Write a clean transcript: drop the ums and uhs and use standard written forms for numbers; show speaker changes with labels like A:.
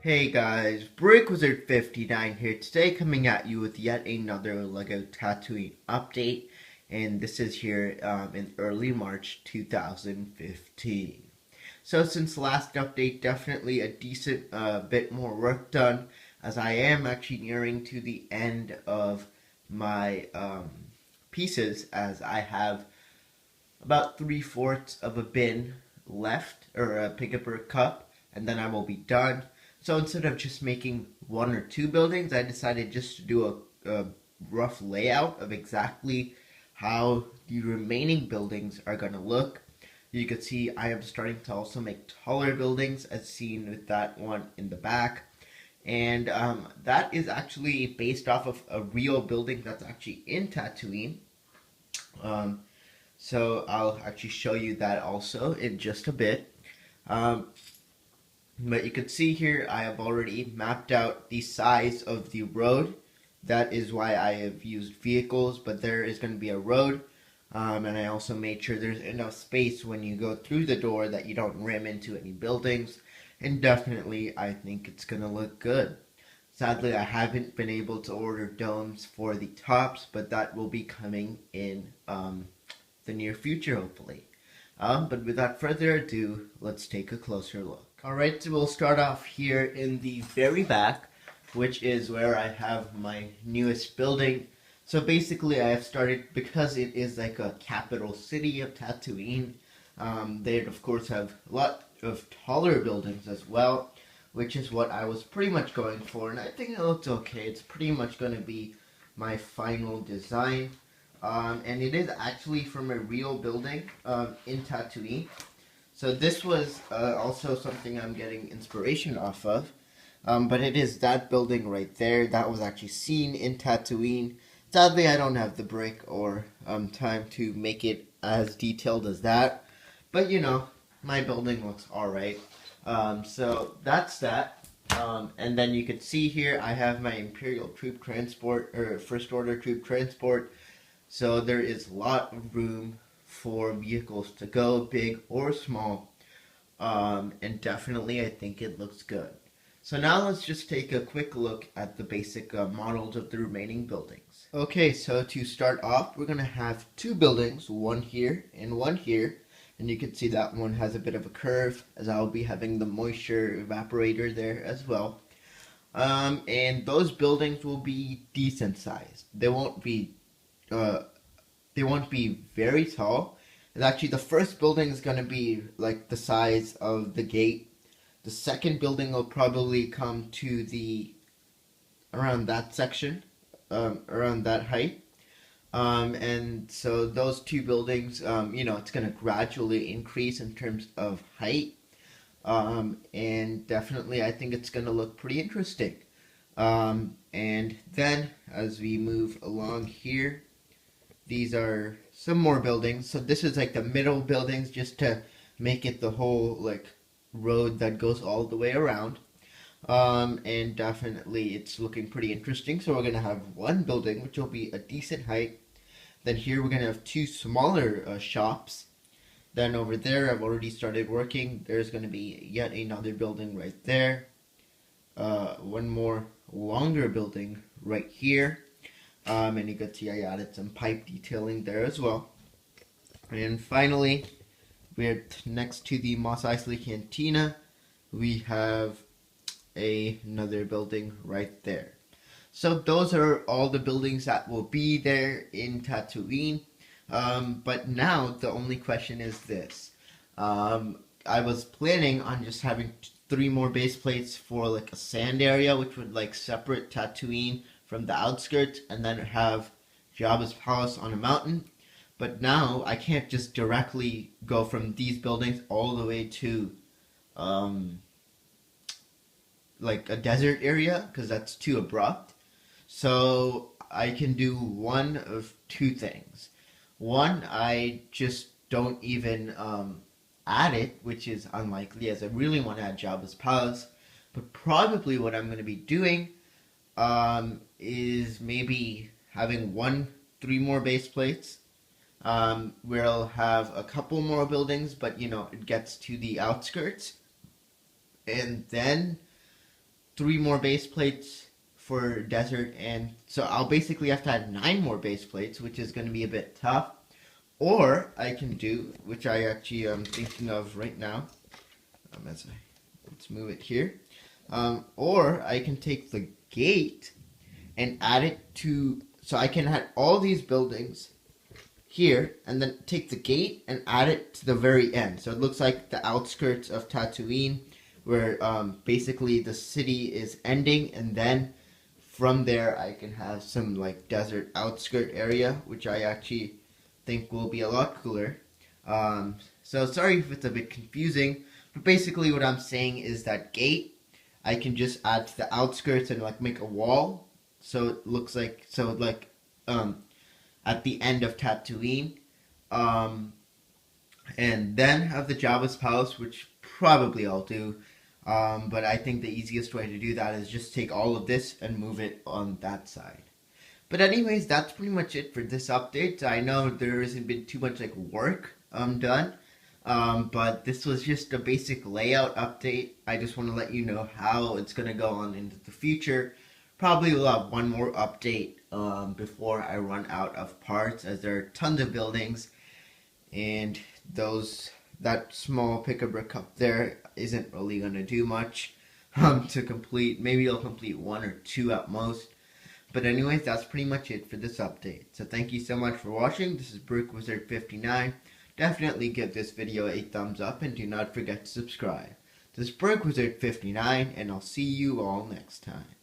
A: Hey guys, Brick Wizard 59 here today, coming at you with yet another LEGO Tatooine update, and this is here in early March 2015. So since last update, definitely a decent bit more work done, as I am actually nearing to the end of my pieces, as I have about three-fourths of a bin left, or a pick up or a cup, and then I will be done. So instead of just making one or two buildings, I decided just to do a rough layout of exactly how the remaining buildings are going to look. You can see I am starting to also make taller buildings, as seen with that one in the back. And that is actually based off of a real building that's actually in Tatooine. Um, so I'll actually show you that also in just a bit. Um, but you can see here I have already mapped out the size of the road. That is why I have used vehicles, but there is going to be a road. And I also made sure there's enough space when you go through the door that you don't ram into any buildings. And definitely, I think it's going to look good. Sadly, I haven't been able to order domes for the tops, but that will be coming in the near future, hopefully. But without further ado, let's take a closer look. Alright, so we'll start off here in the very back, which is where I have my newest building. So basically I have started, because it is like a capital city of Tatooine, they of course have a lot of taller buildings as well, which is what I was pretty much going for, and I think it looks okay. It's pretty much going to be my final design. And it is actually from a real building in Tatooine. So this was also something I'm getting inspiration off of. But it is that building right there. That was actually seen in Tatooine. Sadly, I don't have the brick or time to make it as detailed as that. But you know, my building looks alright. So that's that. And then you can see here I have my Imperial Troop Transport, or First Order Troop Transport. So there is a lot of room for vehicles to go, big or small. And definitely I think it looks good. So now let's just take a quick look at the basic models of the remaining buildings. Okay, so to start off, we're going to have two buildings, one here and one here. And you can see that one has a bit of a curve, as I'll be having the moisture evaporator there as well. And those buildings will be decent sized. Uh, they won't be very tall. And actually, the first building is going to be like the size of the gate. The second building will probably come to the around that section, around that height. And so those two buildings, it's going to gradually increase in terms of height. And definitely, I think it's going to look pretty interesting. And then as we move along here, these are some more buildings. So this is like the middle buildings, just to make it the whole like road that goes all the way around. And definitely it's looking pretty interesting. So we're gonna have one building which will be a decent height. Then here we're gonna have two smaller shops. Then over there I've already started working. There's gonna be yet another building right there. One more longer building right here. And you can see I added some pipe detailing there as well. And finally, we're next to the Mos Eisley Cantina. We have another building right there. So those are all the buildings that will be there in Tatooine. But now the only question is this. I was planning on just having three more base plates for like a sand area, which would like separate Tatooine from the outskirts, and then have Jabba's palace on a mountain. But now I can't just directly go from these buildings all the way to like a desert area, because that's too abrupt. So I can do one of two things. One, I just don't even add it, which is unlikely, as I really want to add Jabba's palace. But probably what I'm going to be doing is maybe having three more base plates, where I'll have a couple more buildings, but it gets to the outskirts, and then 3 more base plates for desert, and so I'll basically have to add 9 more base plates, which is going to be a bit tough. Or I can do, which I actually am thinking of right now. Let's move it here. Or I can take the gate and add it to, so I can add all these buildings here, and then take the gate and add it to the very end. So it looks like the outskirts of Tatooine, where basically the city is ending, and then from there I can have some like desert outskirt area, which I actually think will be a lot cooler. So sorry if it's a bit confusing, but basically what I'm saying is that gate I can just add to the outskirts and like make a wall, so it looks like at the end of Tatooine, and then have the Jabba's palace, which probably I'll do. But I think the easiest way to do that is just take all of this and move it on that side. But anyways, that's pretty much it for this update. I know there hasn't been too much like work done, but this was just a basic layout update. I just want to let you know how it's going to go on into the future. Probably we'll have one more update before I run out of parts, as there are tons of buildings, and that small pick-a-brick up there isn't really going to do much to complete. Maybe I'll complete 1 or 2 at most. But anyways, that's pretty much it for this update. So thank you so much for watching. This is BrickWizard59. Definitely give this video a thumbs up and do not forget to subscribe. This is BrickWizard59, and I'll see you all next time.